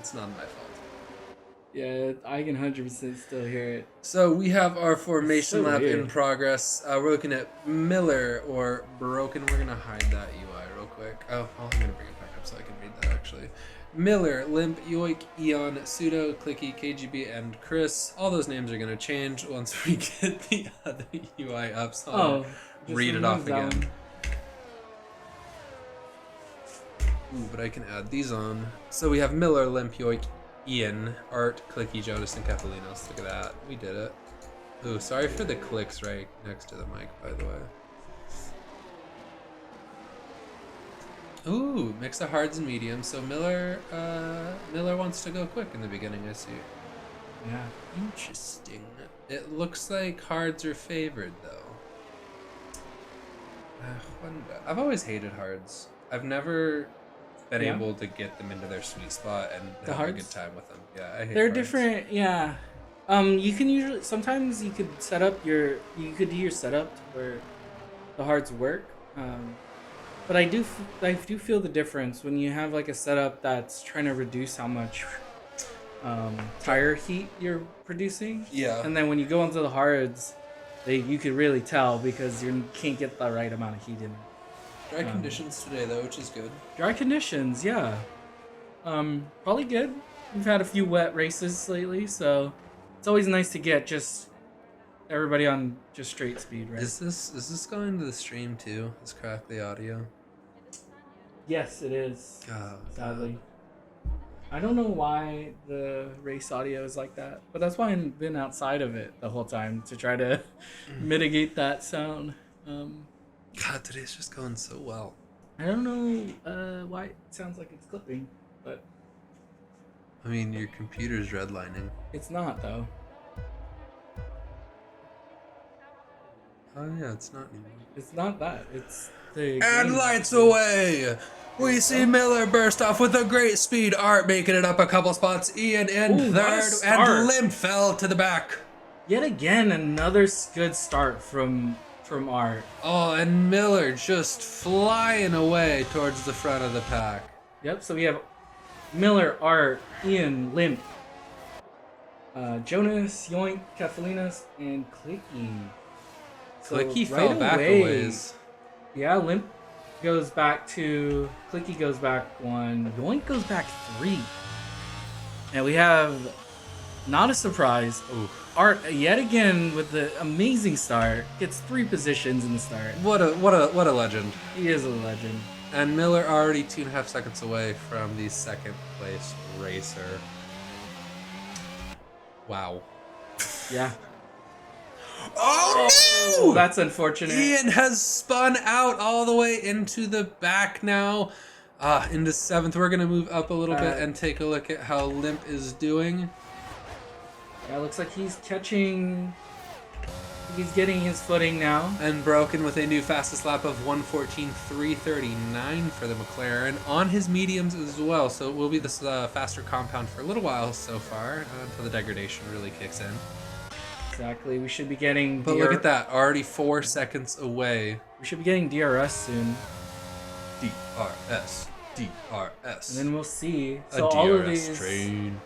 It's not my fault. Yeah, I can 100% still hear it. So we have our formation So lap weird. in progress. We're looking at Miller or Broken. We're gonna hide that UI real quick. Oh, I'm gonna bring it back up so I can read that actually. Miller, Limp, Yoik, Eon, Pseudo, Clicky, KGB, and Chris. All those names are gonna change once we get the other UI up. So I'll read it off again. Ooh, but I can add these on. So we have Miller, Limp, Yoik, Ian, Art, Clicky, Jonas, and Capelinos. Look at that. We did it. Ooh, sorry for the clicks right next to the mic, by the way. Ooh, mix of hards and mediums. So Miller wants to go quick in the beginning, I see. Yeah. Interesting. It looks like hards are favored, though. I've always hated hards. I've never been able to get them into their sweet spot and have a good time with them. Yeah, I hate They're hards. different, yeah. You can usually, sometimes you could set up you could do your setup to where the hards work. But I do feel the difference when you have like a setup that's trying to reduce how much tire heat you're producing. Yeah. And then when you go into the hards, you could really tell because you can't get the right amount of heat in it. Dry conditions today, though, which is good. Dry conditions, yeah. Probably good. We've had a few wet races lately, so it's always nice to get just everybody on just straight speed, right? Is this going to the stream too? Is crack the audio? Yes, it is. Oh, sadly. I don't know why the race audio is like that, but that's why I've been outside of it the whole time to try to mitigate that sound. God, today's just going so well. I don't know why it sounds like it's clipping, but I mean, your computer's redlining. it's not though. Oh yeah, it's not anymore. It's not that. It's the And game. lights away! We see Miller burst off with a great speed. Art making it up a couple spots. Ian in third, and Limp fell to the back. Yet again, another good start from Art. Oh, and Miller just flying away towards the front of the pack. Yep, so we have Miller, Art, Ian, Limp, Jonas, Yoink, Kathalinas, and Clicky. So Clicky fell back a ways. Yeah, Limp goes back 2, Clicky goes back 1, Yoink goes back 3. And we have, not a surprise, Art yet again with the amazing start, gets 3 positions in the start. What a legend. He is a legend. And Miller already 2.5 seconds away from the second place racer. Wow. Yeah. Oh no! That's unfortunate. Ian has spun out all the way into the back now. Into 7th. We're gonna move up a little bit and take a look at how Limp is doing. Yeah, looks like he's catching. He's getting his footing now. And Broken with a new fastest lap of 1:14.339 for the McLaren on his mediums as well. So it will be this faster compound for a little while so far until the degradation really kicks in. Exactly. We should be getting. But look at that, already 4 seconds away. We should be getting DRS soon. DRS. And then we'll see. So all of these. Train.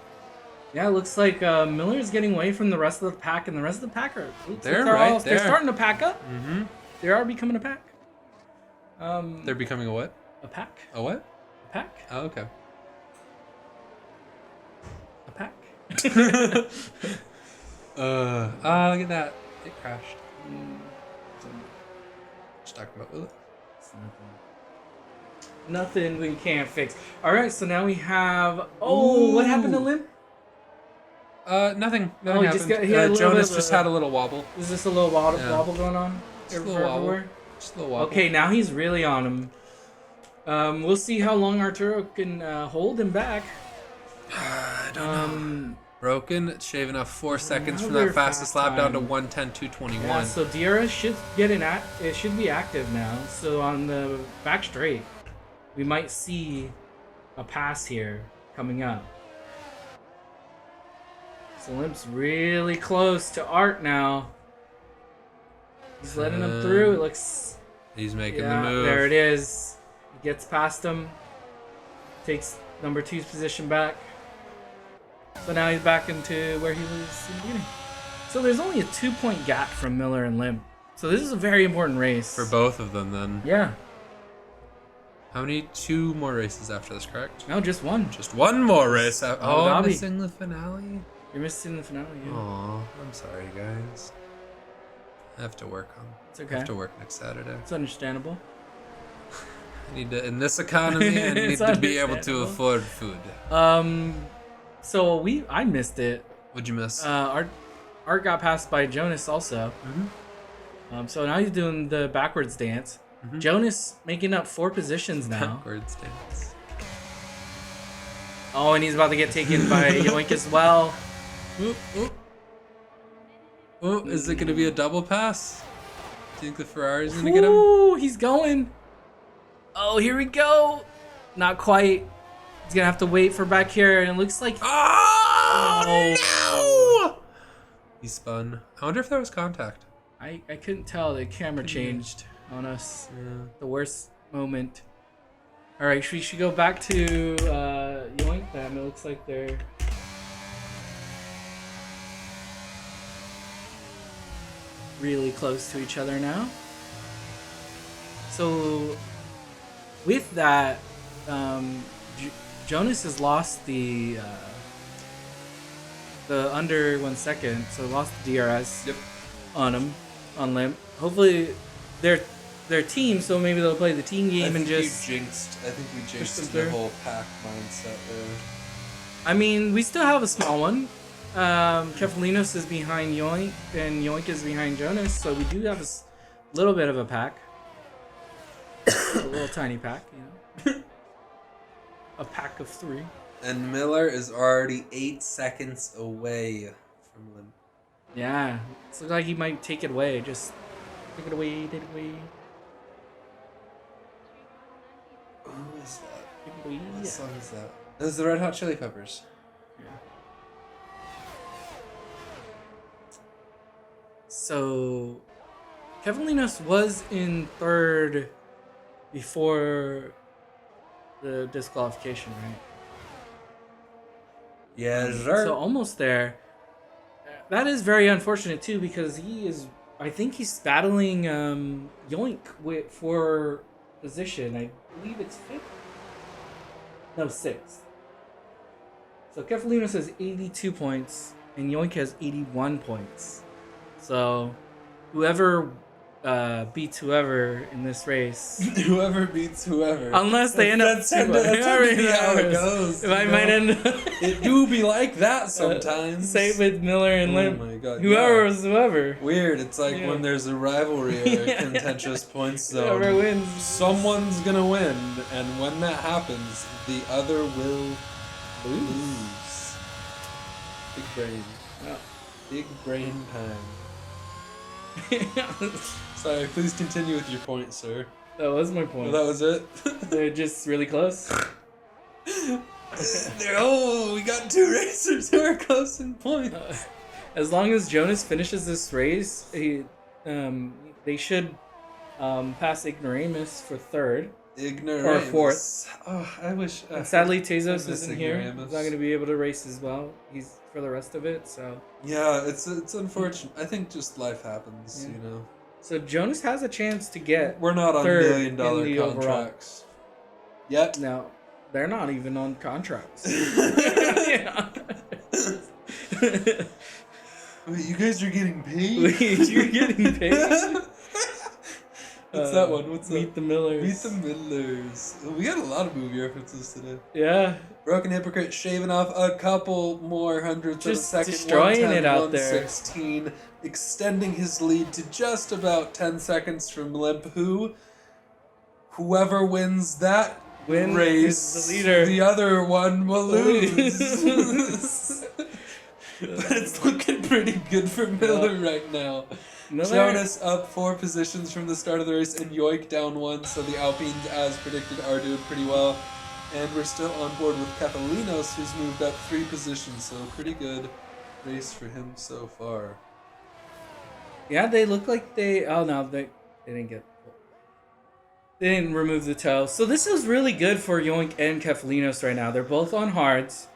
Yeah, it looks like Miller's getting away from the rest of the pack, and the rest of the pack are. They're right there. They're starting to pack up. Mm-hmm. They are becoming a pack. They're becoming a what? A pack. A what? A pack. Oh, okay. A pack. Look at that. It crashed. Just talking about will it? It's nothing we can't fix. All right, so now we have. Oh, what happened to Limp? Nothing happened. Jonas just had a little wobble. Is this a little wobble going on? Just a little wobble. Just a little wobble. Okay, now he's really on him. We'll see how long Arturo can hold him back. I don't know. Broken, shaving off 4 seconds from that fastest lap down to 1:10.221. Yeah, so DRS should get it should be active now. So on the back straight, we might see a pass here coming up. So Limp's really close to Art now. He's letting him through. It looks. He's making the move. There it is. He gets past him. Takes number 2's position back. So now he's back into where he was in the beginning. So there's only a 2-point gap from Miller and Limp. So this is a very important race. For both of them, then. Yeah. How many? 2 more races after this, correct? No, just one. Just one more race. Oh, I'm Dhabi. missing the finale? You're missing the finale, yeah. Aw, I'm sorry, guys. I have to work on. It's okay. I have to work next Saturday. It's understandable. I need to, in this economy, I need to be able to afford food. So I missed it. What'd you miss? Art got passed by Jonas also. So now he's doing the backwards dance. Jonas making up 4 positions now. Backwards dance. Oh, and he's about to get taken by Yoink as well. Oop, oop. Oh, is it going to be a double pass? Do you think the Ferrari's going to get him? Ooh, he's going. Oh, here we go. Not quite. He's going to have to wait for back here, and it looks like... Oh, no! He spun. I wonder if there was contact. I couldn't tell. The camera changed on us. Yeah. The worst moment. All right, we should go back to Yoink then. It looks like they're... really close to each other now. So with that, Jonas has lost the under 1 second, so lost the DRS on him, on Limp. Hopefully they're team, so maybe they'll play the team game and just... I think we jinxed the whole pack mindset there. I mean, we still have a small one. Kefalinos is behind Yoink, and Yoink is behind Jonas, so we do have a little bit of a pack. A little tiny pack, you know. A pack of 3. And Miller is already 8 seconds away from Limp. Yeah, it looks like he might take it away. Just take it away, take it away. Who is that? Take it away. What song is that? This is the Red Hot Chili Peppers. So, Kefalinos was in 3rd before the disqualification, right? Yes, sir. So almost there. That is very unfortunate too, because I think he's battling Yoink for position. I believe it's 5th. No, 6th. So Kefalinos has 82 points, and Yoink has 81 points. So, whoever beats whoever in this race, whoever beats whoever, unless they end up that's how it goes. If I might end up, it do be like that sometimes. Same with Miller and Limp. Oh my god! Whoever is whoever. Weird. It's like when there's a rivalry or a contentious points zone. Whoever wins, someone's gonna win, and when that happens, the other will lose. Big brain. Yeah. Big brain time. Sorry, please continue with your point, sir. That was my point. Well, that was it? They're just really close. Oh, we got 2 racers who are close in points. As long as Jonas finishes this race, they should pass Ignoramus for 3rd. Ignoramus. Or 4th. Oh, I wish... And sadly, Tezos isn't here. Ignoramus. He's not going to be able to race as well. He's for the rest of it, so... Yeah, it's unfortunate. I think just life happens, you know. So Jonas has a chance to get... We're not on $1 million contracts. Yet. No, they're not even on contracts. Wait, you guys are getting paid? You're getting paid? What's that one? What's Meet the Millers. Meet the Millers. We got a lot of movie references today. Yeah. Broken Hypocrite shaving off a couple more hundredths of a second. Destroying it out there. 116, extending his lead to just about 10 seconds from Limp, whoever wins that race, is the leader. The other one will lose. But it's looking pretty good for Miller right now. Jonas up 4 positions from the start of the race, and Yoik down 1, so the Alpines, as predicted, are doing pretty well. And we're still on board with Kefalinos, who's moved up 3 positions, so pretty good race for him so far. Yeah, they look like they... Oh, no, they didn't get... They didn't remove the toe. So this is really good for Yoink and Kefalinos right now. They're both on hards.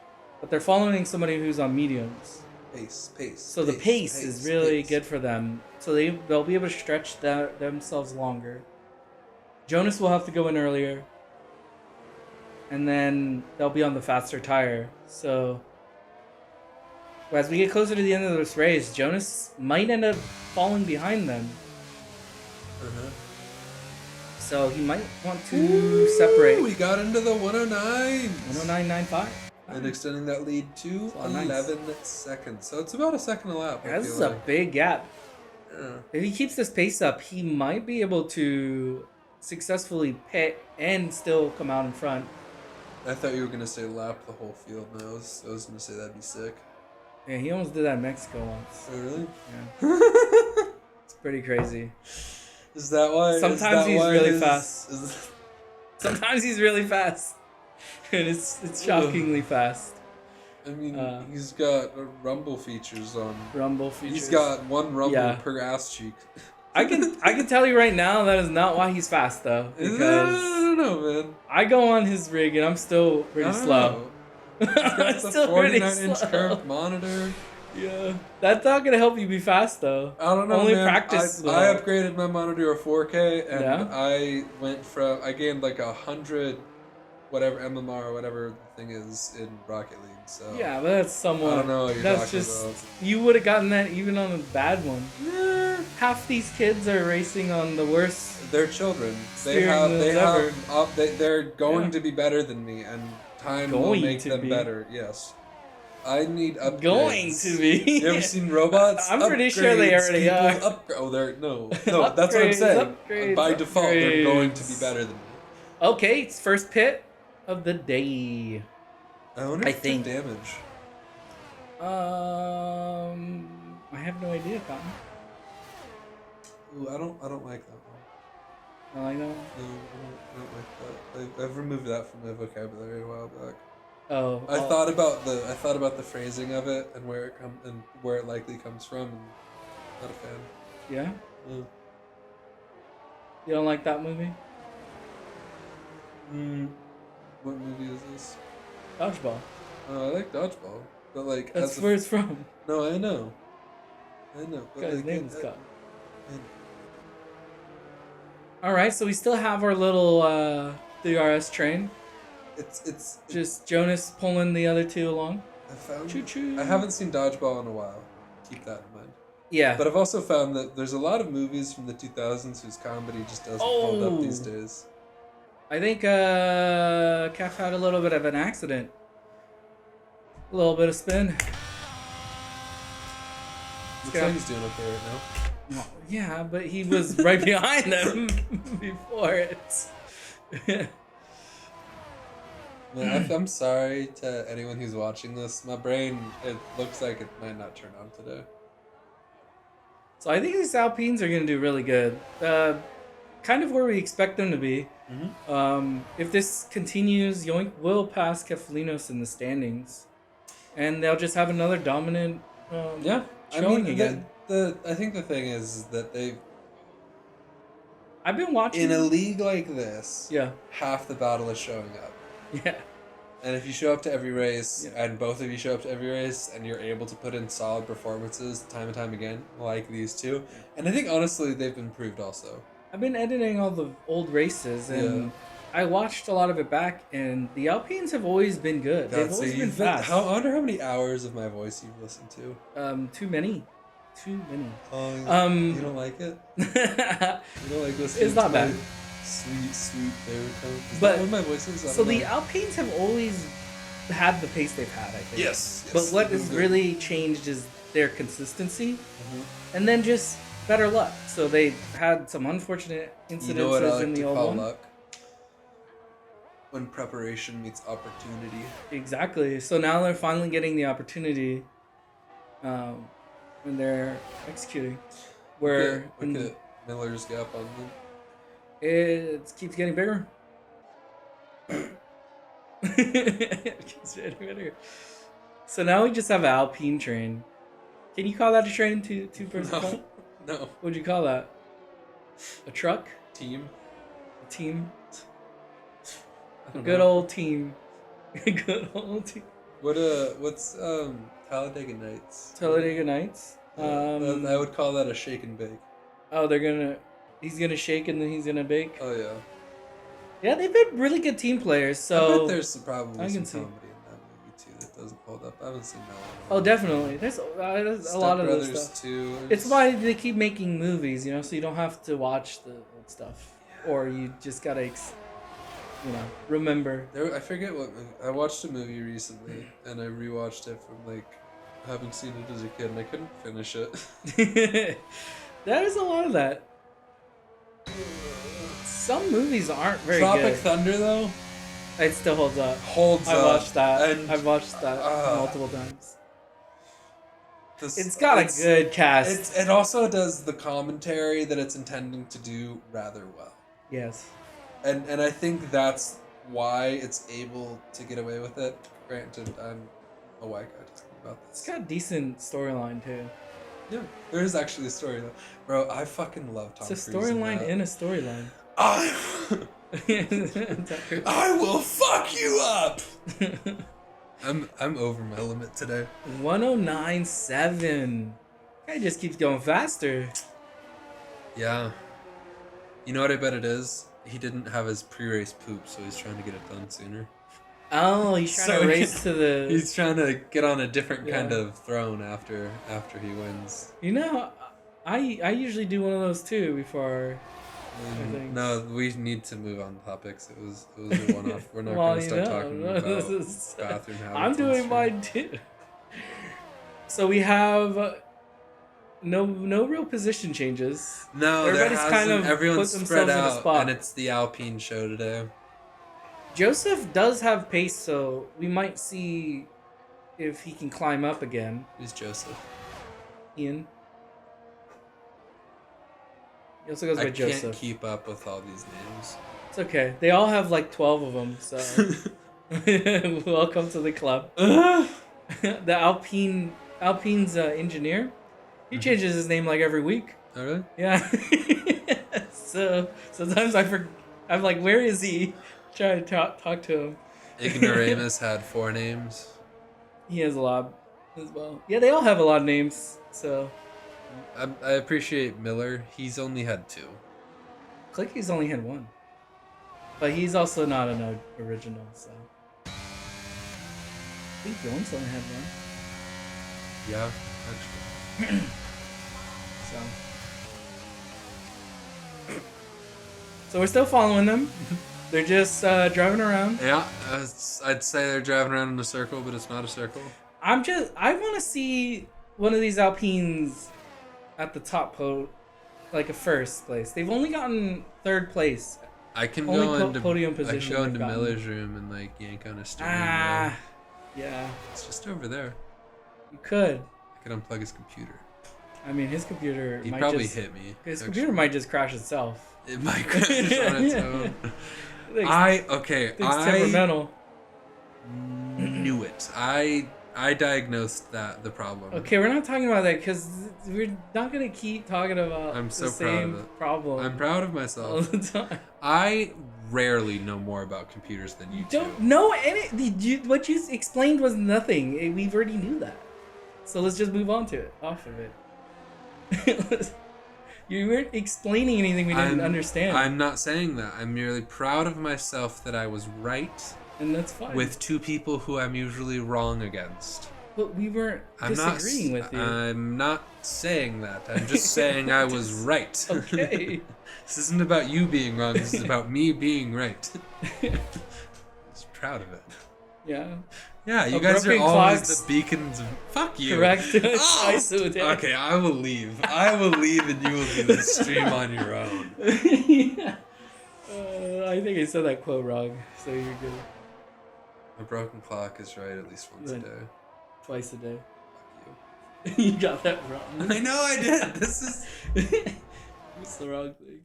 but they're following somebody who's on mediums. Pace. So the pace is really good for them. So they'll be able to stretch themselves longer. Jonas will have to go in earlier, and then they'll be on the faster tire. So as we get closer to the end of this race, Jonas might end up falling behind them. So he might want to separate. We got into the 109. 109.95. And extending that lead to 11 seconds. So it's about a second a lap. Yeah, this is a big gap. Yeah. If he keeps this pace up, he might be able to successfully pit and still come out in front. I thought you were going to say lap the whole field. No, I was going to say that'd be sick. Yeah, he almost did that in Mexico once. Oh, really? Yeah. It's pretty crazy. Is that why? Sometimes he's really fast. Sometimes he's really fast. And it's shockingly fast. I mean, he's got rumble features on. Rumble features. He's got one rumble per ass cheek. I can tell you right now that is not why he's fast though. Because I don't know, man. I go on his rig and I'm still pretty slow. He's got the 49-inch curved monitor. Yeah, that's not gonna help you be fast though. I don't know, Only man. practice. I upgraded my monitor to 4K, and I gained like 100, whatever MMR or whatever the thing is in Rocket League. So yeah, but that's somewhat. I don't know what you're talking about. You would have gotten that even on a bad one. Half these kids are racing on the worst. They're children. They're going to be better than me, and time will make them better. Yes. I need upgrades. Going to be. You ever seen robots? I'm pretty sure they already are. No, that's what I'm saying. By default, they're going to be better than me. Okay, it's first pit of the day. I wonder if it took damage. I have no idea, Cotton. Ooh, I don't like that one. I like that one? No, I don't like that. I've removed that from my vocabulary a while back. Oh, I thought about the phrasing of it and where it likely comes from, and not a fan. Yeah? Yeah. You don't like that movie? What movie is this? Dodgeball. Oh, I like Dodgeball, but like that's where it's from. No, I know. But his name is Scott. All right, so we still have our little DRS train. It's just Jonas pulling the other two along. I haven't seen Dodgeball in a while. Keep that in mind. Yeah. But I've also found that there's a lot of movies from the 2000s whose comedy just doesn't hold up these days. I think Kef had a little bit of an accident. A little bit of spin. Looks like he's doing okay right now. Well, yeah, but he was right behind them before it. Man, I'm sorry to anyone who's watching this. My brain, it looks like it might not turn on today. So I think these Alpines are going to do really good. Kind of where we expect them to be. Mm-hmm. If this continues, Yoink will pass Kefalinos in the standings. And they'll just have another dominant showing again. I think the thing is that I've been watching... In a league like this, yeah, half the battle is showing up. Yeah. And if you show up to every race, and both of you show up to every race, and you're able to put in solid performances time and time again, like these two, and I think honestly they've been proved also. I've been editing all the old races, and I watched a lot of it back, and the Alpines have always been good. They've always been fast. I wonder how many hours of my voice you've listened to. Too many. You don't like it? You don't like listening it's not to bad. Sweet baritone. Is but that what my voice is? So the Alpines have always had the pace they've had, I think. Yes. But what has really changed is their consistency, and then just better luck. So they had some unfortunate incidences in the old one. Luck? When preparation meets opportunity. Exactly. So now they're finally getting the opportunity when they're executing. Where look at Miller's gap on them. It keeps getting bigger. It keeps getting bigger. So now we just have an Alpine train. Can you call that a train? Two-person? No. What would you call that? A truck? Team. A team? A good old team. Good old team. What's Talladega Nights? Talladega Nights. I would call that a shake and bake. Oh, he's gonna shake and then he's gonna bake. Oh yeah. Yeah, they've been really good team players. So I bet there's probably I some can see. comedy in that movie too that doesn't hold up. I haven't seen that one. Oh, definitely. There's a lot of this Brothers stuff. too. It's why they keep making movies, you know, so you don't have to watch the old stuff, or you just gotta, remember. I forget what movie. I watched a movie recently and I rewatched it from like having seen it as a kid and I couldn't finish it. There's a lot of that. Some movies aren't very Tropic good. Thunder though. It still holds up. I watched that. And I've watched that multiple times. It's got a good cast. It also does the commentary that it's intending to do rather well. Yes. And I think that's why it's able to get away with it. Granted, I'm a white guy talking about this. It's got a decent storyline too. Yeah, there is actually a story though. Bro, I fucking love Tom Cruise. It's a storyline in a storyline. I will fuck you up. I'm over my limit today. 109.7. Guy just keeps going faster. Yeah. You know what I bet it is? He didn't have his pre-race poop, so he's trying to get it done sooner. Oh, he's trying to race to the... He's trying to get on a different kind of throne after he wins. You know, I usually do one of those too before... No, we need to move on topics. It was a one-off. We're not going to start talking about bathroom habits. I'm doing mine too. So we have no real position changes. No, everybody's kind of everyone's spread out, spot. and it's the Alpine show today. Joseph does have pace, so we might see if he can climb up again. Who's Joseph? Ian. He also goes by Joseph. I can't keep up with all these names. It's okay. They all have like 12 of them, so welcome to the club. The Alpine's engineer, he changes his name like every week. Oh really? Yeah. So sometimes I'm like, where is he? Try to talk to him. Ignoramus had 4 names. He has a lot as well. Yeah, they all have a lot of names, so... I appreciate Miller. He's only had 2. Clicky's only had 1. But he's also not an original, so... I think Dylan's only had 1. Yeah, actually. So we're still following them. They're just driving around. Yeah, I'd say they're driving around in a circle, but it's not a circle. I want to see one of these Alpines at the top like a first place. They've only gotten 3rd place. I can only go into podium position. I can go into Miller's room and like yank on a steering wheel. Yeah. It's just over there. You could. I could unplug his computer. I mean, his computer. He might probably just, hit me. His computer might just crash itself. It might crash on its own. It's temperamental. Knew it. I diagnosed the problem. Okay, we're not talking about that because we're not gonna keep talking about I'm so the proud same of it. problem. I'm proud of myself all the time. I rarely know more about computers than you don't know any. What you explained was nothing. We already knew that. So let's just move on to it. Off of it. You weren't explaining anything we didn't understand. I'm not saying that. I'm merely proud of myself that I was right. And that's fine. With 2 people who I'm usually wrong against. But we weren't disagreeing with you. I'm not saying that. I'm just saying I was right. Okay. This isn't about you being wrong. This is about me being right. I'm just proud of it. Yeah. Yeah, you guys are always the beacons of... Fuck you. Correct. Twice a day. Okay, I will leave. I will leave and you will do the stream on your own. Yeah. I think I said that quote wrong, so you're good. A broken clock is right at least once a day. Twice a day. Fuck you. You got that wrong. I know I did. This is... It's the wrong thing.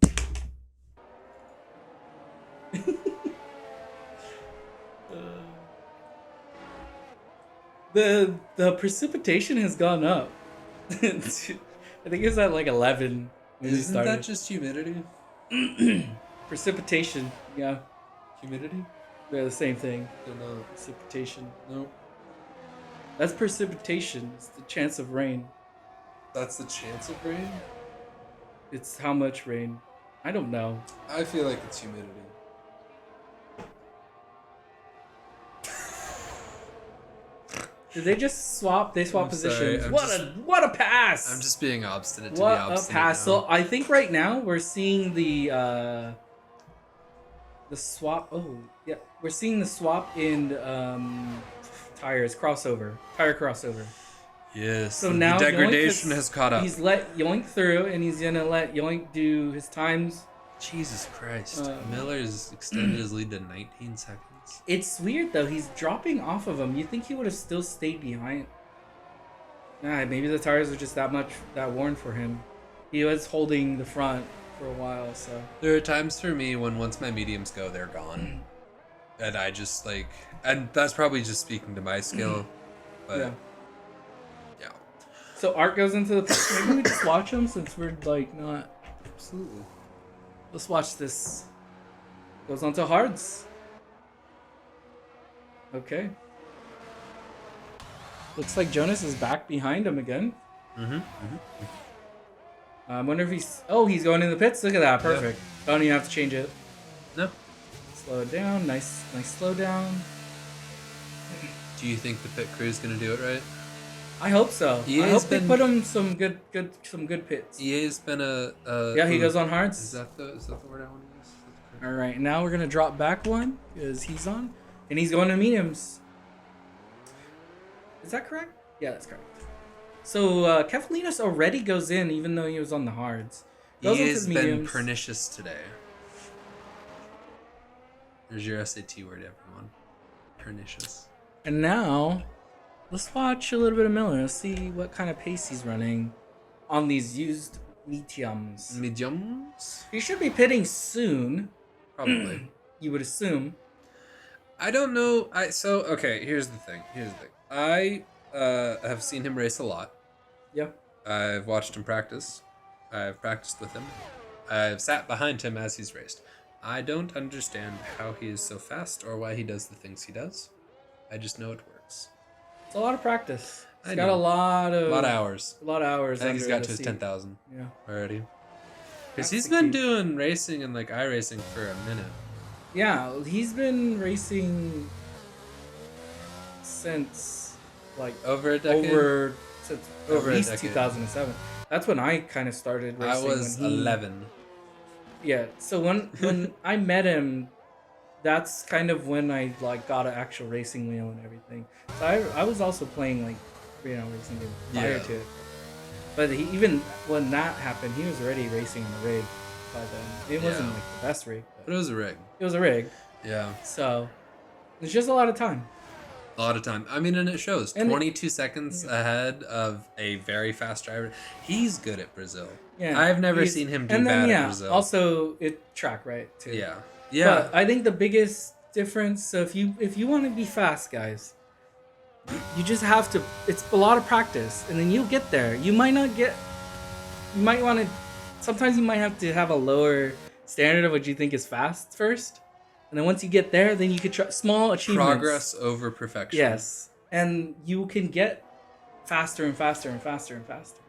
The precipitation has gone up. I think it was at like 11 when we started. Isn't that just humidity? Precipitation, yeah. Humidity? They're the same thing. They're not. Precipitation. Nope. That's precipitation. It's the chance of rain. That's the chance of rain? It's how much rain. I don't know. I feel like it's humidity. Did they just swap? They swap I'm sorry, positions. What a pass! I'm just being obstinate to What be obstinate a pass! now. So I think right now we're seeing the swap. Oh yeah, we're seeing the swap in tires tire crossover. Yes. So now the degradation Yoink has caught up. He's let Yoink through, and he's gonna let Yoink do his times. Jesus Christ. Miller's extended his lead to 19 seconds. It's weird though. He's dropping off of him. You think he would have still stayed behind? Nah, maybe the tires are just that worn for him. He was holding the front for a while, so. There are times for me when once my mediums go, they're gone. And I just like, and that's probably just speaking to my skill, but yeah. So Art goes into the pits. Maybe we just watch him since we're like not. Absolutely. Let's watch this. Goes on to hards. Okay. Looks like Jonas is back behind him again. I wonder if he's... Oh, he's going in the pits. Look at that. Perfect. Yep. Don't even have to change it. No. Slow it down. Nice slow down. Do you think the pit crew is going to do it right? I hope so. I hope they put him some good pits. EA's been a yeah, he goes on hards. Is that the word I want to use? All right, now we're gonna drop back one because he's on, and he's going to mediums. Is that correct? Yeah, that's correct. So Kefalinos already goes in, even though he was on the hards. He has been pernicious today. There's your SAT word, everyone. Pernicious. And now, let's watch a little bit of Miller. Let's see what kind of pace he's running on these used mediums. Mediums? He should be pitting soon. Probably. You would assume. I don't know. Okay, here's the thing. I have seen him race a lot. Yeah. I've watched him practice. I've practiced with him. I've sat behind him as he's raced. I don't understand how he is so fast or why he does the things he does. I just know it works. It's a lot of practice. He's got a lot of hours. A lot of hours. I think he's got to his 10,000. Yeah. Already. Because he's been doing racing and like iRacing for a minute. Yeah, he's been racing since like over a decade. Over at least 2007. That's when I kind of started racing. I was 11. Yeah, so when I met him, that's kind of when I like got an actual racing wheel and everything. So I was also playing like racing games prior to it. But even when that happened, he was already racing on the rig by then. It wasn't like the best rig, but it was a rig. It was a rig. Yeah. So it's just a lot of time. A lot of time. I mean, and it shows. And 22 seconds ahead of a very fast driver. He's good at Brazil. Yeah. I've never seen him do bad at Brazil. Also, it track right too. Yeah. Yeah. But I think the biggest difference. So if you want to be fast, guys, you just have to. It's a lot of practice, and then you'll get there. You might not get. You might want to. Sometimes you might have to have a lower standard of what you think is fast first. And then once you get there, then you could try small achievements. Progress over perfection. Yes. And you can get faster and faster and faster and faster.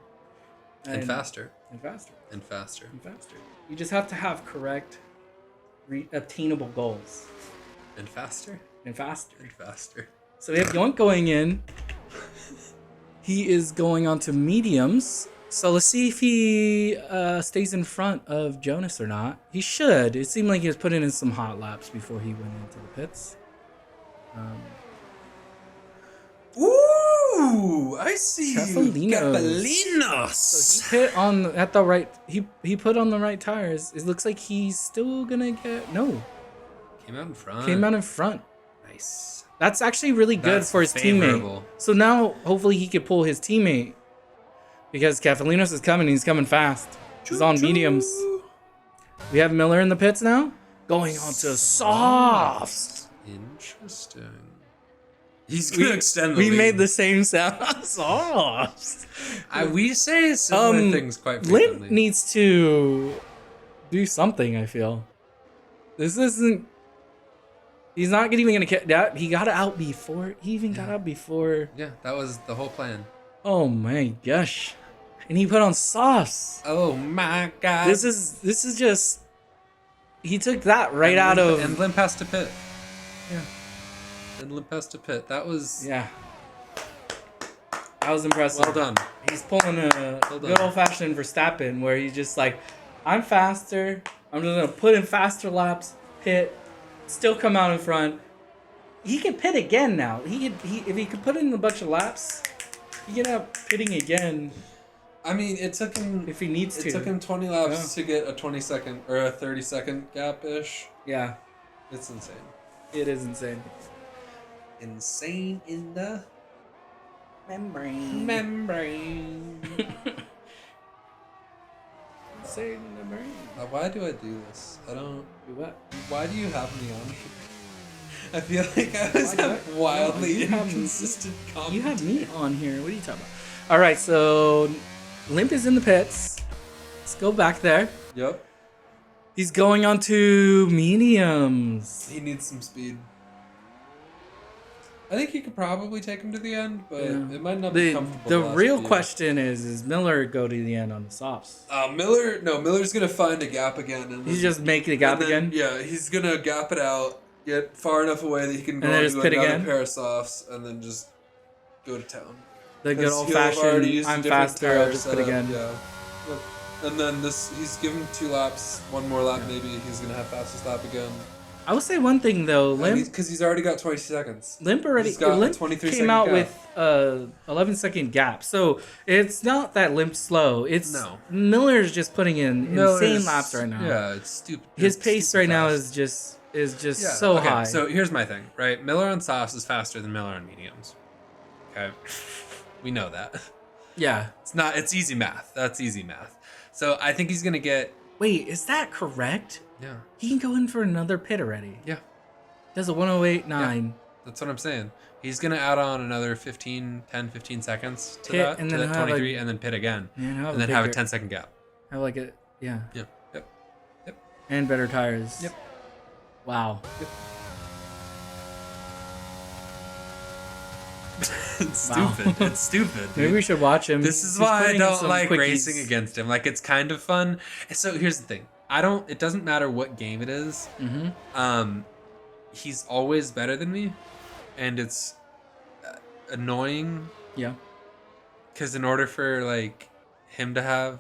And faster. And faster. And faster. And faster. You just have to have correct, obtainable goals. And faster. And faster. And faster. So we have Yoink going in. He is going on to mediums. So let's see if he stays in front of Jonas or not. He should. It seemed like he was putting in some hot laps before he went into the pits. Ooh, I see Kefalinos. So he hit on at the right. He put on the right tires. It looks like he's still gonna get Came out in front. Nice. That's actually really good for his teammate. So now hopefully he could pull his teammate. Because Kefalinos is coming, he's coming fast. He's on mediums. We have Miller in the pits now. Going on to softs. Interesting. He's going to extend the lead. We made the same sound. Softs. We say similar things quite frequently. Limp needs to do something, I feel. This isn't... He's not even gonna get that. He got out before. He even got out before. Yeah, that was the whole plan. Oh my gosh! And he put on sauce. Oh my god. This is just. He took that right out of. And limp has to pit. Yeah. And limp has to pit. That was. Yeah. That was impressive. Well done. He's pulling a good old fashioned Verstappen, where he's just like, I'm faster. I'm just gonna put in faster laps, pit, still come out in front. He can pit again now. If he could put in a bunch of laps, he can end up pitting again. I mean, it took him if he needs to. It took him 20 laps to get a 20-second or a 30-second gap ish. Yeah, it's insane. It is insane. Insane in the membrane. Insane in the brain. Why do I do this? I don't. Do what? Why do you have me on here? I feel like I was wildly inconsistent comments. You have me on here. What are you talking about? All right, so Limp is in the pits. Let's go back there. Yep. He's going on to mediums. He needs some speed. I think he could probably take him to the end, but it might not be comfortable. The real question is Miller go to the end on the softs? Miller's going to find a gap again. And he's just making a gap again? Yeah, he's going to gap it out, get far enough away that he can go into another pair of softs, and then just go to town. The good old-fashioned, I'm faster, I'll just pit again. Yeah. And then he's given 2 laps, one more lap maybe, he's going to have fastest lap again. I will say one thing though, Limp, because he's already got 20 seconds. Limp came out with a 11-second gap, so it's not that Limp's slow. It's Miller's just putting in insane laps right now. Yeah, it's stupid. His pace right now is just so high. So here's my thing, right? Miller on softs is faster than Miller on mediums. Okay, we know that. Yeah, it's easy math. That's easy math. So I think he's gonna get. Wait, is that correct? Yeah. He can go in for another pit already. Yeah. Does a 108.9. Yeah, that's what I'm saying. He's going to add on another 15 seconds to pit, that, and to then that 23, and then pit again. Yeah, and then have a 10-second gap. Have like it, yeah. Yep. And better tires. Yep. Wow. Yep. It's stupid. It's stupid. Dude. Maybe we should watch him. This is why I don't like racing against him. Like, it's kind of fun. So here's the thing. It doesn't matter what game it is. Mm-hmm. He's always better than me, and it's annoying. Yeah. Because in order for me to have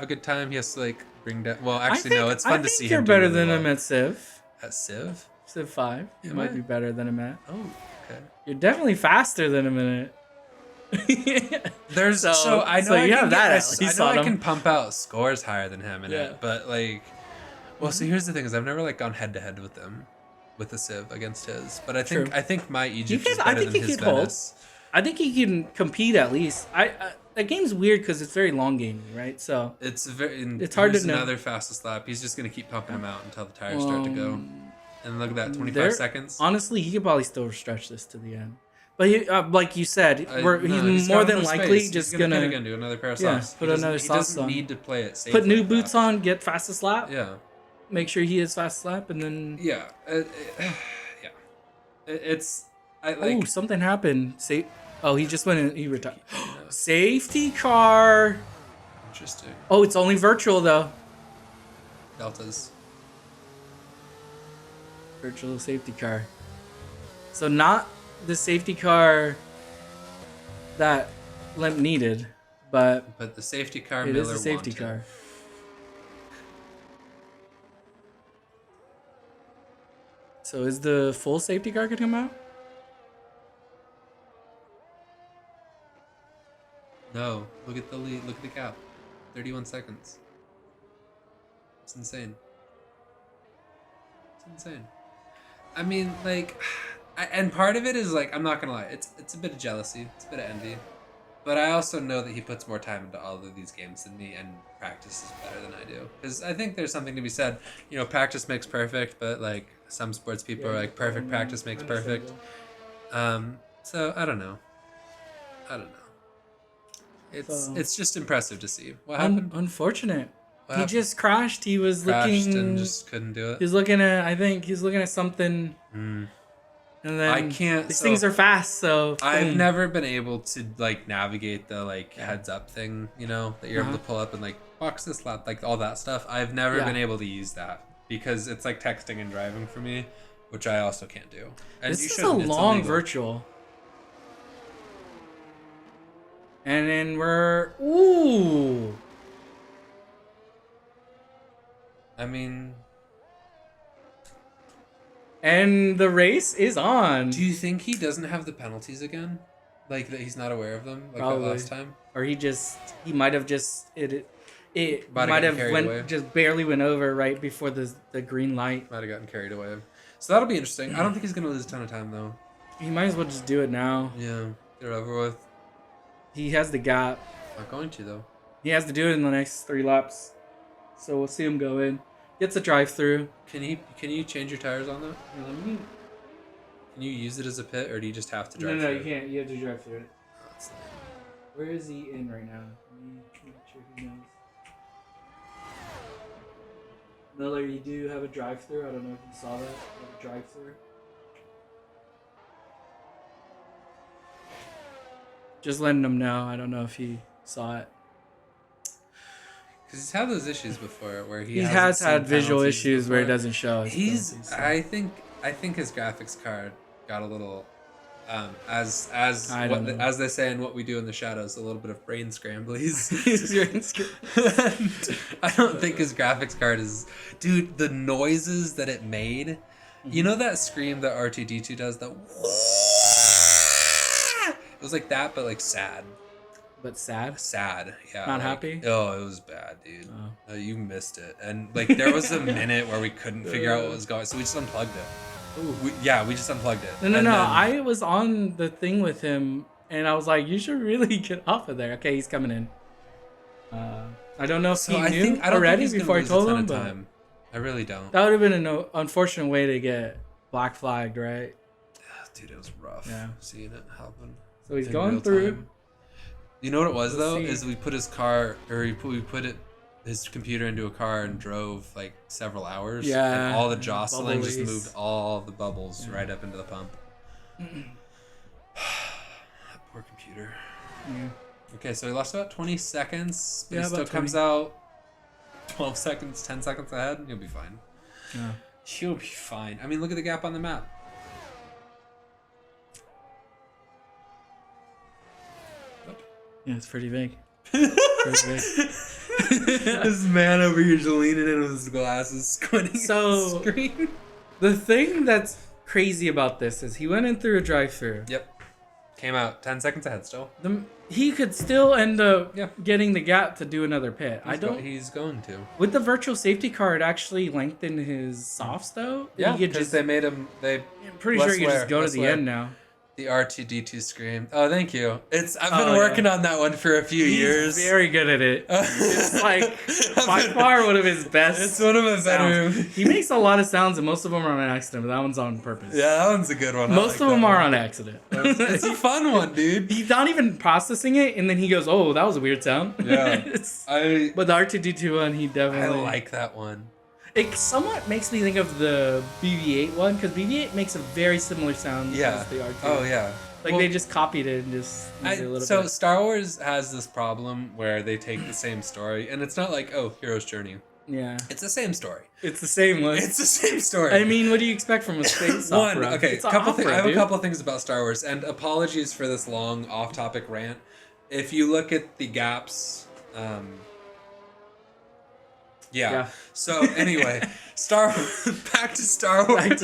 a good time, he has to bring down. Well, actually, no. It's fun to see him. You're better than him at Civ. At Civ? Civ 5. You might be better than him at. Oh, okay. You're definitely faster than him in it. There's I know I can pump out scores higher than him in it, but so here's the thing: is I've never gone head to head with them, with the Civ against his. But I think my Egypt is better than his Venice. I think he can compete at least. That game's weird because it's very long gaming, right? So it's hard to know. Another fastest lap. He's just gonna keep pumping him out until the tires start to go. And look at that, 25 seconds. Honestly, he could probably still stretch this to the end. But he, like you said, he's more than likely just gonna again, do another pair of softs. Put another sauce on. He doesn't need to play it safe. Put new boots on, get fastest lap. Yeah. Make sure he is fastest lap, and then Oh, something happened. He just went in. He retired. Safety car. Interesting. Oh, it's only virtual though. Deltas. Virtual safety car. So not the safety car that Limp needed, but the safety car it Miller is a safety wanted. car. So is the full safety car gonna come out? No. Look at the lead. Look at the gap. 31 seconds. It's insane. It's insane. I mean, and part of it is I'm not gonna lie, it's a bit of jealousy, it's a bit of envy, but I also know that he puts more time into all of these games than me and practices better than I do. Because I think there's something to be said. Practice makes perfect, but some sports people are perfect practice makes perfect. So I don't know. It's just impressive to see. What happened? Unfortunate. He just crashed. He was crashed looking and just couldn't do it. He was looking at. I think he was looking at something. Mm. And then I can't. These things are fast, so I've never been able to like navigate the like heads up thing. You know that you're able to pull up and like box this lap, like all that stuff. I've never been able to use that because it's like texting and driving for me, which I also can't do. And this is a long virtual. And then we're I mean, and the race is on. do you think he doesn't have the penalties again? Like that he's not aware of them, like that last time? Or he might have just it might have just barely went over right before the green light. Might have gotten carried away. So that'll be interesting. I don't think he's gonna lose a ton of time though. He might as well just do it now. Yeah, get it over with. He has the gap. Not going to though. He has to do it in the next 3 laps. So we'll see him go in. Gets a drive-through. Can you change your tires on that? Can you use it as a pit, or do you just have to drive through? No, you can't. You have to drive through it. Where is he in right now? Let me make sure he knows. Miller, you do have a drive-through. I don't know if you saw that. You have a drive-through. Just letting him know. I don't know if he saw it. Because he's had those issues before where he has had visual issues where it doesn't show. I think his graphics card got a little, as they say in What We Do in the Shadows, a little bit of brain scramblies. I don't think his graphics card is, dude. The noises that it made, you know that scream that R2D2 does, that. It was like that, but like sad. But sad? Sad, yeah. Not happy? Oh, it was bad, dude. Oh. You missed it. And like there was a minute where we couldn't figure out what was going on, so we just unplugged it. We just unplugged it. No. I was on the thing with him, and I was like, you should really get off of there. Okay, he's coming in. I don't know if he knew already before I told him, but I really don't. That would have been an unfortunate way to get black flagged, right? Dude, it was rough seeing it happen. So he's going through. Time. You know what it was though? Is we put his car, or we put his computer into a car and drove like several hours. Yeah. And all the jostling just moved all the bubbles right up into the pump. Poor computer. Yeah. Okay, so he lost about 20 seconds, but he still 20. comes out 12 seconds, 10 seconds ahead. He'll be fine. Yeah. He'll be fine. I mean, look at the gap on the map. Yeah, it's pretty big. This man over here just leaning in with his glasses, squinting at the screen. The thing that's crazy about this is he went in through a drive-through. Yep. Came out 10 seconds ahead still. He could still end up getting the gap to do another pit. He's going to. With the virtual safety car, it actually lengthened his softs though. Yeah, because they made him. I'm pretty sure you just go to the end now. The R2D2 scream. Oh, thank you. I've been working on that one for a few years. He's very good at it. It's like by far one of his best. It's one of his better. He makes a lot of sounds, and most of them are on accident, but that one's on purpose. Yeah, that one's a good one. Most of them are on accident. It's a fun one, dude. He's not even processing it, and then he goes, "Oh, that was a weird sound." Yeah. But the R2D2 one, he definitely. I like that one. It somewhat makes me think of the BB-8 one, because BB-8 makes a very similar sound as the R2. Oh, yeah. Like, they just copied it and just made it a little bit. Star Wars has this problem where they take the same story, and it's not like, oh, hero's journey. Yeah. It's the same story. It's the same one. It's the same story. I mean, what do you expect from a space opera? Okay, I have a couple things about Star Wars, and apologies for this long off-topic rant. If you look at the gaps... Yeah. So anyway, back to Star Wars. Back to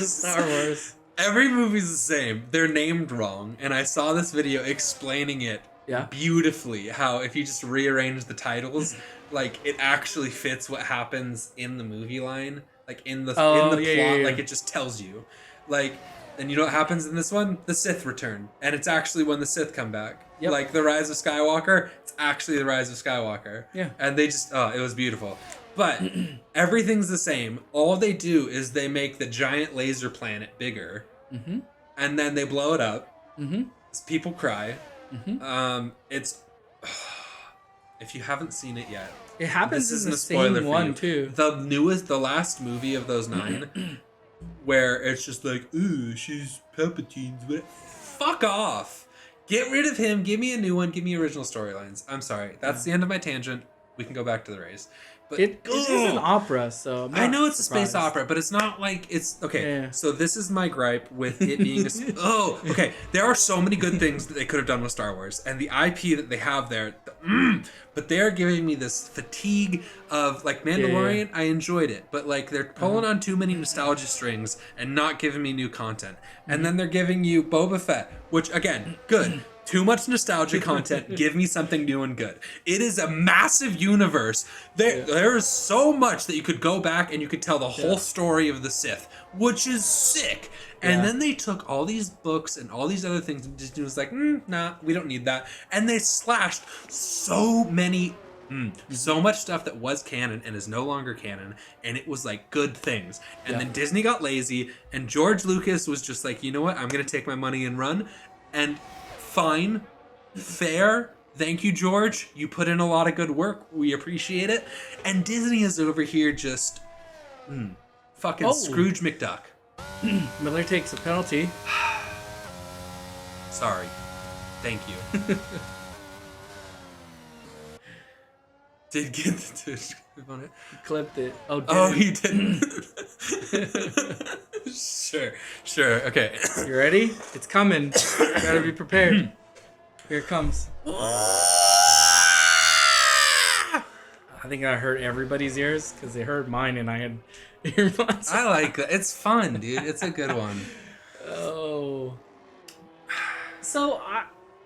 Star Wars. Every movie's the same. They're named wrong, and I saw this video explaining it beautifully. How if you just rearrange the titles, like it actually fits what happens in the movie line, like in the plot. Like it just tells you, like. And you know what happens in this one? The Sith return, and it's actually when the Sith come back. Yep. Like the Rise of Skywalker, it's actually the Rise of Skywalker. Yeah. And they just, it was beautiful. But everything's the same. All they do is they make the giant laser planet bigger, and then they blow it up. People cry. It's if you haven't seen it yet, It happens this in isn't the a spoiler same for one you. too. The last movie of those 9, where it's just like, ooh, she's Palpatine's. Fuck off. Get rid of him. Give me a new one. Give me original storylines. I'm sorry. That's the end of my tangent. We can go back to the race. But It is an opera, so I'm I not know it's surprised. a space opera, but it's not like it's okay. Yeah. So this is my gripe with it being okay. There are so many good things that they could have done with Star Wars and the IP that they have there, but they're giving me this fatigue of like Mandalorian. I enjoyed it, but like they're pulling on too many nostalgia strings and not giving me new content. And then they're giving you Boba Fett, which again, good. Too much nostalgia content. Give me something new and good. It is a massive universe. There is so much that you could go back and you could tell the whole story of the Sith, which is sick. And then they took all these books and all these other things and Disney was like, nah, we don't need that. And they slashed so many, so much stuff that was canon and is no longer canon. And it was like good things. And then Disney got lazy and George Lucas was just like, you know what? I'm going to take my money and run. And fine, fair. Thank you, George. You put in a lot of good work. We appreciate it. And Disney is over here just fucking Scrooge McDuck. Miller takes a penalty. Sorry. Thank you. Did get the tush on it? He clipped it. Oh, he didn't. Sure. Okay. You ready? It's coming. You gotta be prepared. Here it comes. I think I hurt everybody's ears because they heard mine and I had earbuds. I like that. It's fun, dude. It's a good one. Oh. So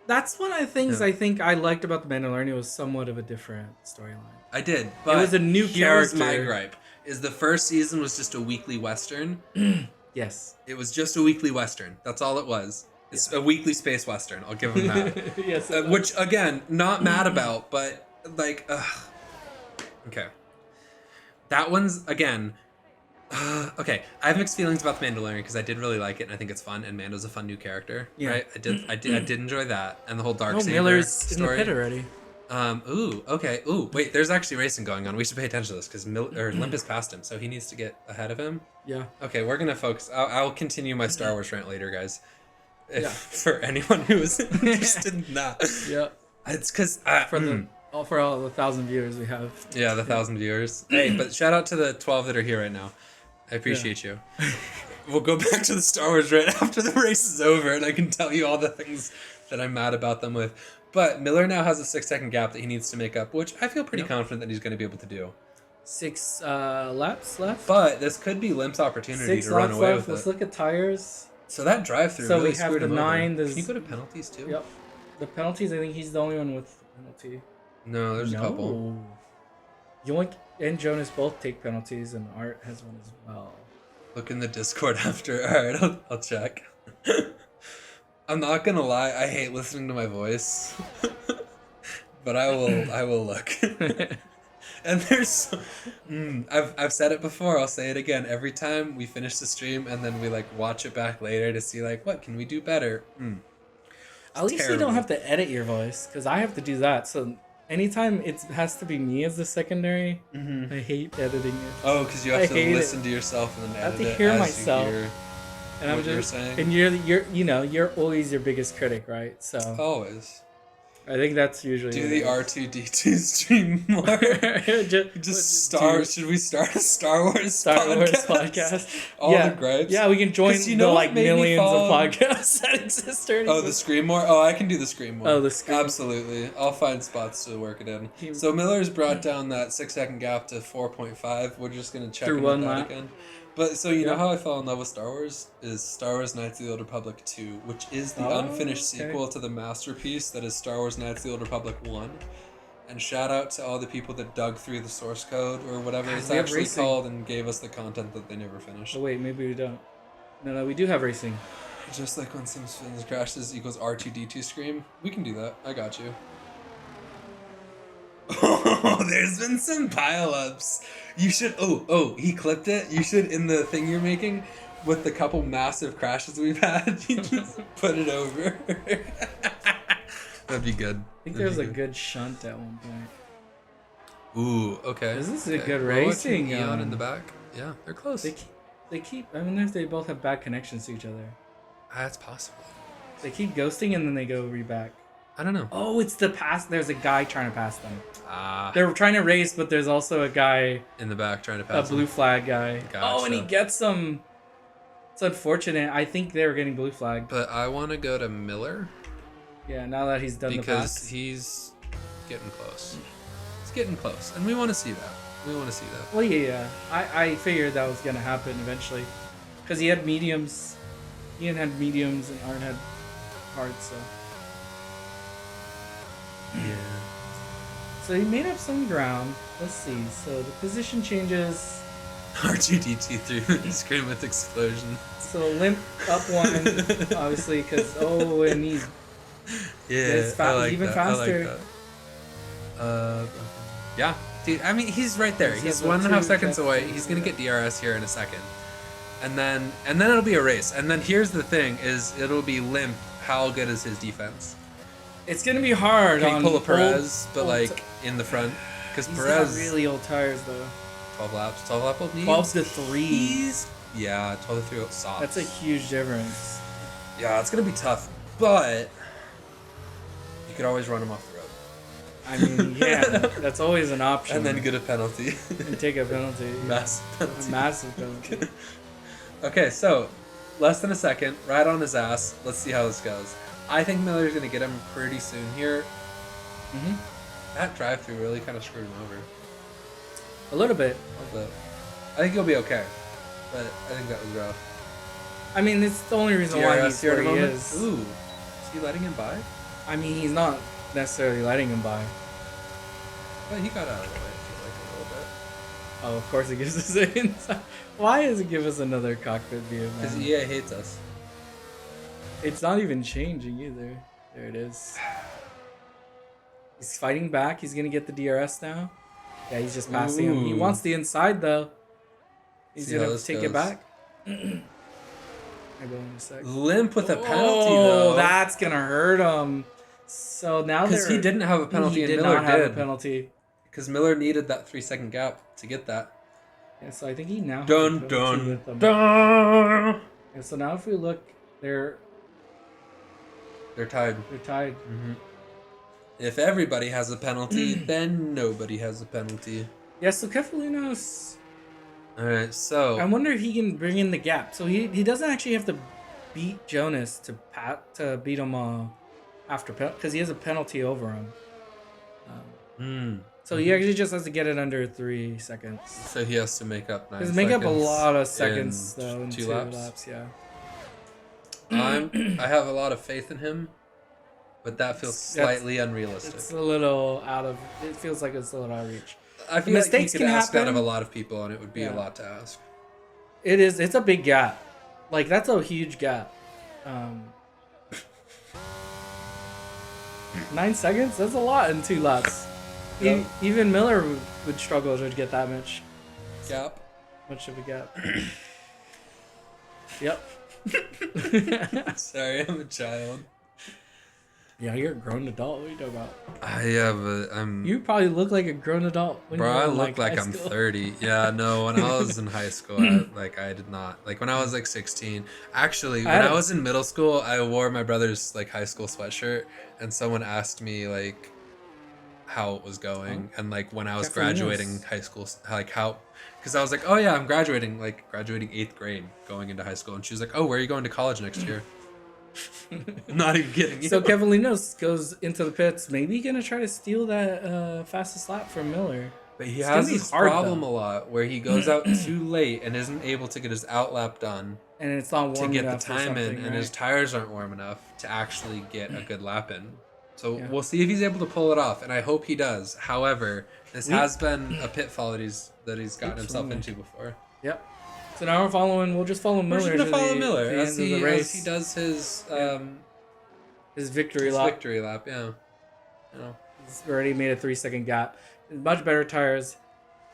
that's one of the things I think I liked about The Mandalorian. It was somewhat of a different storyline. I did, but it was a new here's character. my gripe: is the first season was just a weekly western. Yes. It was just a weekly western. That's all it was. It's a weekly space western. I'll give them that. Yes. Which again, not mad about, but like, okay. That one's again. Okay, I have mixed feelings about The Mandalorian because I did really like it and I think it's fun and Mando's a fun new character. Yeah. Right? I did enjoy that and the whole Darksaber Miller's story. in the pit already. Okay. Wait, there's actually racing going on. We should pay attention to this because Limp is past him, so he needs to get ahead of him. Yeah. Okay, we're gonna focus. I'll continue my Star Wars rant later, guys. For anyone who is interested in that. Yeah. It's because for all the 1,000 viewers we have. Yeah, the 1,000 viewers. Hey, but shout out to the 12 that are here right now. I appreciate you. We'll go back to the Star Wars right after the race is over, and I can tell you all the things that I'm mad about them with. But Miller now has a 6-second gap that he needs to make up, which I feel pretty confident that he's going to be able to do. 6 laps left. But this could be Limp's opportunity 6 to run laps away left. with Let's it. look at tires. So that drive-through So really we have screwed the him 9. over. Can you go to penalties too? Yep. The penalties, I think he's the only one with the penalty. No, there's a couple. Yoink and Jonas both take penalties, and Art has one as well. Look in the Discord after. Alright, I'll check. I'm not gonna lie, I hate listening to my voice. But I will look. And there's I've said it before, I'll say it again. Every time we finish the stream and then we like watch it back later to see like what can we do better. At least you don't have to edit your voice, because I have to do that. So anytime it has to be me as the secondary, I hate editing it. Oh, because you have to listen to yourself and then edit it. I have to hear myself. And I'm just saying. And you're always your biggest critic, right? So always. I think that's usually do the R2D2 stream more. Should we start a Star Wars podcast? All the gripes. Yeah, we can join the like millions of podcasts that exist. Oh, the Scream more. Oh, I can do the Scream more. Oh, the Scream. Absolutely, I'll find spots to work it in. So Miller's brought down that 6-second gap to 4.5. We're just gonna check in with that again. But so you know how I fell in love with Star Wars is Star Wars Knights of the Old Republic 2, which is the unfinished sequel to the masterpiece that is Star Wars Knights of the Old Republic 1. And shout out to all the people that dug through the source code or whatever it's actually called and gave us the content that they never finished. Oh wait, maybe we don't. No, we do have racing. Just like when Simpsons crashes equals R2D2 scream. We can do that. I got you. Oh, there's been some pile-ups. You should. Oh, he clipped it. You should, in the thing you're making, with the couple massive crashes we've had, you just put it over. That'd be good. I think there was a good shunt at one point. Ooh, okay. This is a okay. good We're watching racing. Eon in the back. Yeah, they're close. They keep. I wonder if they both have bad connections to each other. That's possible. They keep ghosting and then they go back. I don't know. Oh, it's the pass. There's a guy trying to pass them. Ah. They're trying to race, but there's also a guy In the back trying to pass. a blue flag guy. Gotcha. Oh, and he gets them. It's unfortunate. I think they were getting blue flag. But I want to go to Miller. Yeah, now that he's done the pass. Because he's getting close. He's getting close. And we want to see that. We want to see that. Well, yeah. I figured that was going to happen eventually. Because he had mediums. Ian had mediums and Arn had hards, so. Yeah. So he made up some ground. Let's see. So the position changes. R2D2 through the screen with explosion. So limp up one, obviously, because and he's Yeah, I like even that. faster. I like that. Yeah, dude. I mean, he's right there. He's got 1.5 2 seconds away. seconds, He's gonna yeah. get DRS here in a second, and then it'll be a race. And then here's the thing: is it'll be limp. How good is his defense? It's gonna be hard. Can on he pull a Perez, old, but old like in the front? Because he's Perez got really old tires though. 12 laps. 12 lap old needs. 12 to 3. Yeah, 12 to 3 soft. That's a huge difference. Yeah, it's gonna be tough, but you could always run him off the road. I mean, yeah, that's always an option. And then get a penalty. and take a penalty. Massive A penalty. massive penalty. Okay, so less than a second, right on his ass. Let's see how this goes. I think Miller's gonna get him pretty soon here. Mhm. That drive-through really kind of screwed him over. A little bit. A little bit. I think he'll be okay, but I think that was rough. I mean, it's the only reason why he's here where at the he moment. is. Ooh, is he letting him by? I mean, he's not necessarily letting him by. Well, he got out of the way. I feel like a little bit. Oh, of course it gives us an inside. Why does it give us another cockpit view, Because man? EA hates us. It's not even changing either. There it is. He's fighting back. He's gonna get the DRS now. Yeah, he's just passing him. He Ooh. wants the inside though. He's See how gonna this take goes. it back. I go in a sec. Limp with a penalty Oh, though. that's gonna hurt him. So now Because he didn't have a penalty He and did Miller not have did. a penalty. Because Miller needed that 3-second gap to get that. Yeah, so I think he now has a Dun penalty dun with him. dun. Yeah, so now if we look, they're They're tied. tied. Mm-hmm. If everybody has a penalty, then nobody has a penalty. Yeah, so Kefalinos. All right, so I wonder if he can bring in the gap. So he doesn't actually have to beat Jonas to beat him after because he has a penalty over him. So he actually just has to get it under 3 seconds. So he has to make up 9 Because seconds. make up a lot of seconds though in 2 2 laps. laps. Yeah. I have a lot of faith in him, but that feels slightly unrealistic. It's a little out of. It feels like it's a little out of reach. I feel mistakes like you could can ask that happen. of a lot of people, and it would be Yeah. a lot to ask. It is. It's a big gap. Like that's a huge gap. 9 seconds. That's a lot in 2 laps. Yep. Even Miller would struggle to get that much Gap. of a gap. Yep. Sorry, I'm a child. Yeah, you're a grown adult. What are you talking about? I'm. You probably look like a grown adult. When Bro, you were I in, look like high I'm school. 30. Yeah, no, when I was in high school, I did not. Like, when I was, 16. Actually, when I was in middle school, I wore my brother's, high school sweatshirt, and someone asked me, how it was going, and, when I was graduating high school, how... Because I was like, oh, yeah, I'm graduating 8th grade, going into high school. And she was like, oh, where are you going to college next year? I'm not even kidding you. So Kevalinos goes into the pits, maybe gonna try to steal that fastest lap from Miller. But he It's has gonna be this hard, problem though. a lot where he goes out too late and isn't able to get his outlap done And it's not warm to get the enough or time in, something, and his right? tires aren't warm enough to actually get a good lap in. So Yeah. we'll see if he's able to pull it off, and I hope he does. However, this We- has been a pitfall that he's himself Absolutely. into before. Yep. So now we'll just follow Miller. We're just gonna to follow the, Miller to the as end of he the race. as he does his his victory his lap. victory lap. Yeah. You know. He's already made a 3-second gap. Much better tires.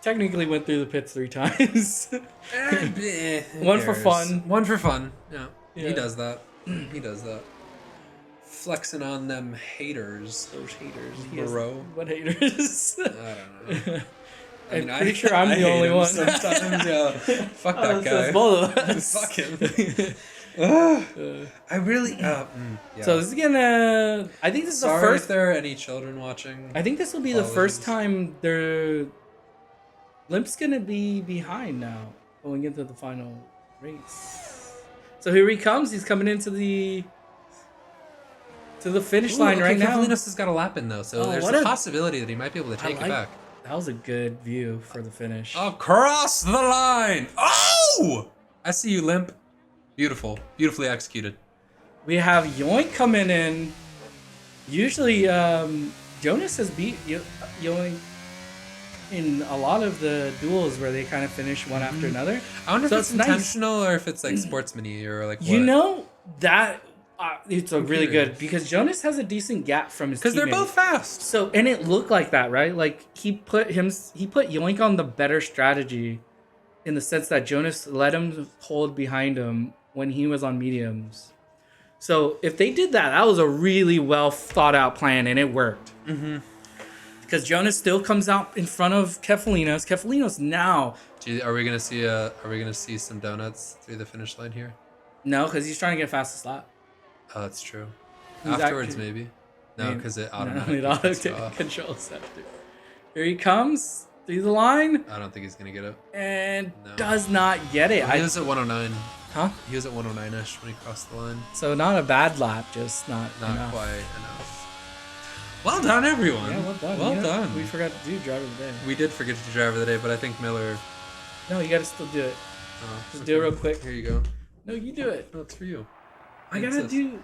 Technically went through the pits 3 times. Who One for cares? fun. One for fun. Yeah. Yeah. He does that. He does that. Flexing on them haters. Those haters. Bro. What haters? I don't know. I'm pretty sure I'm the only one. Sometimes, yeah. Fuck that guy. So both of us. Fuck him. I really. Yeah. So this is gonna. I think this is the first. If there are any children watching. I think this will be the first time Limp's gonna be behind now, going into the final race. So here he comes. He's coming into the finish line right now. Kefalinos has got a lap in though, so there's a possibility that he might be able to take it back. That was a good view for the finish. Across the line! Oh! I see you, Limp. Beautiful. Beautifully executed. We have Yoink coming in. Usually, Jonas has beat Yoink in a lot of the duels where they kind of finish one after another. I wonder if it's intentional or if it's like sportsman-y or like what. You know, that... it's a really good because Jonas has a decent gap from his teammates. Because they're both fast. So and it looked like that, right? Like he put Yoink on the better strategy, in the sense that Jonas let him hold behind him when he was on mediums. So if they did that, that was a really well thought out plan, and it worked. Because Jonas still comes out in front of Kefalinos. Kefalinos now. Are we gonna see some donuts through the finish line here? No, because he's trying to get fastest lap. Oh, that's true. Afterwards, maybe. No, because it automatically controls after. Here he comes through the line. I don't think he's gonna get it. And does not get it. He was at 109. Huh? He was at 109-ish when he crossed the line. So not a bad lap, just not enough. Quite enough. Well done, everyone. Yeah, well done. Well done. We forgot to do driver of the day. We did forget to do driver of the day, but I think Miller... No, you gotta still do it. Oh, just do it real quick. Here you go. No, you do it. No, it's for you. I gotta do...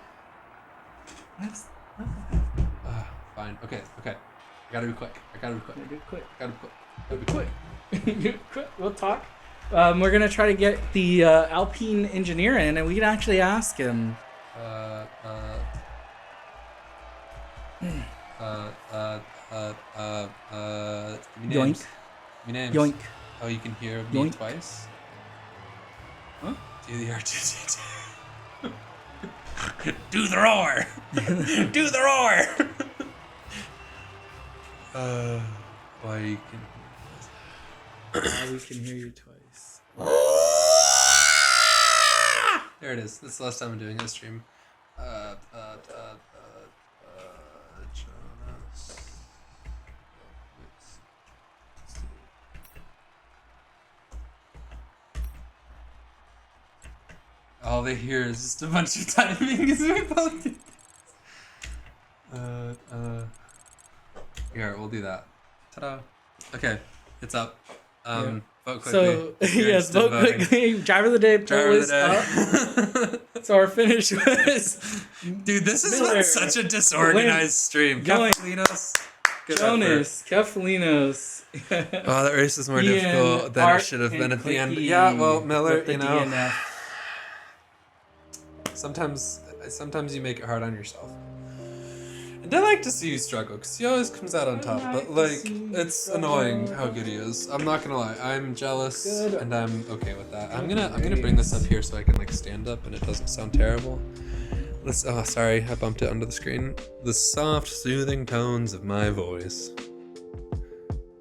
That's... Fine. Okay. I gotta be quick. Gotta be quick. Gotta be quick. We'll talk. We're gonna try to get the Alpine engineer in, and we can actually ask him. Yoink. Yoink. Oh, you can hear me twice? Huh? Do the R2D2. Do the roar! Do the roar! Why you can... we can hear you twice. There it is. This is the last time I'm doing this stream. Jonas. All they hear is just a bunch of timing as we both do. Here, we'll do that. Ta-da. Okay, it's up. Vote quickly. So, yes, vote quickly. Driver of the day poll is up. So our finish was... Dude, this has been such a disorganized stream. Kefalinos. Jonas, Kefalinos. Oh, that race is more difficult than it should have been at the end. Yeah, well, Miller, you know. DNF. Sometimes you make it hard on yourself. And I like to see you struggle, because he always comes out on top, but like, it's annoying how good he is. I'm not gonna lie, I'm jealous, and I'm okay with that. I'm gonna bring this up here so I can like stand up and it doesn't sound terrible. Oh, sorry, I bumped it under the screen. The soft, soothing tones of my voice.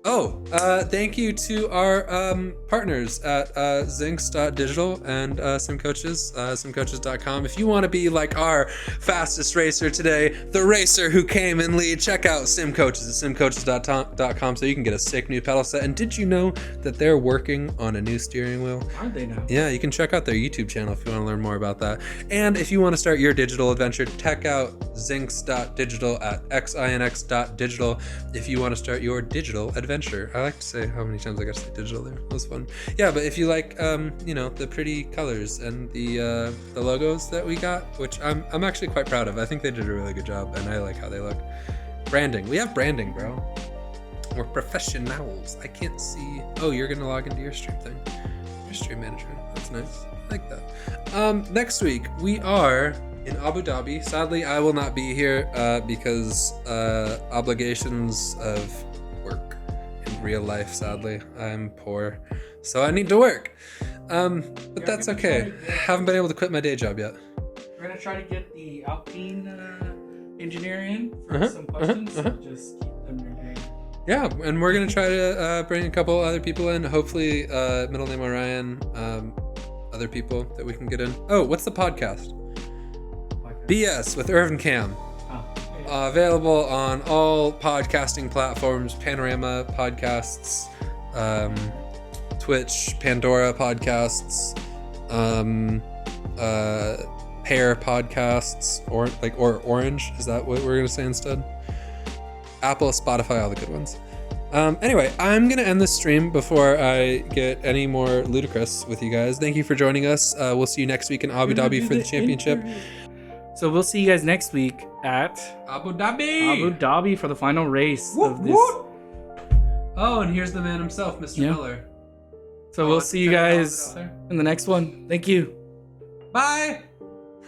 Oh, thank you to our partners at Zinx.digital and SimCoaches, simcoaches.com. If you want to be like our fastest racer today, the racer who came in lead, check out SimCoaches at simcoaches.com so you can get a sick new pedal set. And did you know that they're working on a new steering wheel? Are they now? Yeah, you can check out their YouTube channel if you want to learn more about that. And if you want to start your digital adventure, check out Zinx.digital at xinx.digital if you want to start your digital adventure. I like to say how many times I got to say digital there. That was fun. Yeah, but if you like, you know, the pretty colors and the logos that we got, which I'm actually quite proud of. I think they did a really good job, and I like how they look. Branding. We have branding, bro. We're professionals. I can't see. Oh, you're gonna log into your stream thing. Your stream manager. That's nice. I like that. Next week we are in Abu Dhabi. Sadly, I will not be here because obligations of work in real life. Sadly, I'm poor, so I need to work. But that's okay. Haven't been able to quit my day job yet. We're gonna try to get the Alpine engineer in for some questions. So just keep them in here. Yeah, and we're gonna try to bring a couple other people in. Hopefully, middle name Orion. Other people that we can get in. Oh, what's the podcast? BS with Irv and Cam. Available on all podcasting platforms: Panorama Podcasts, Twitch, Pandora Podcasts, Pear Podcasts, or Orange. Is that what we're gonna say instead? Apple, Spotify, all the good ones. Anyway, I'm gonna end this stream before I get any more ludicrous with you guys. Thank you for joining us. We'll see you next week in Abu Dhabi for the championship. So we'll see you guys next week at Abu Dhabi for the final race whoop, of this. Whoop. Oh, and here's the man himself, Mr. Miller. So we'll see you guys in the next one. Thank you. Bye.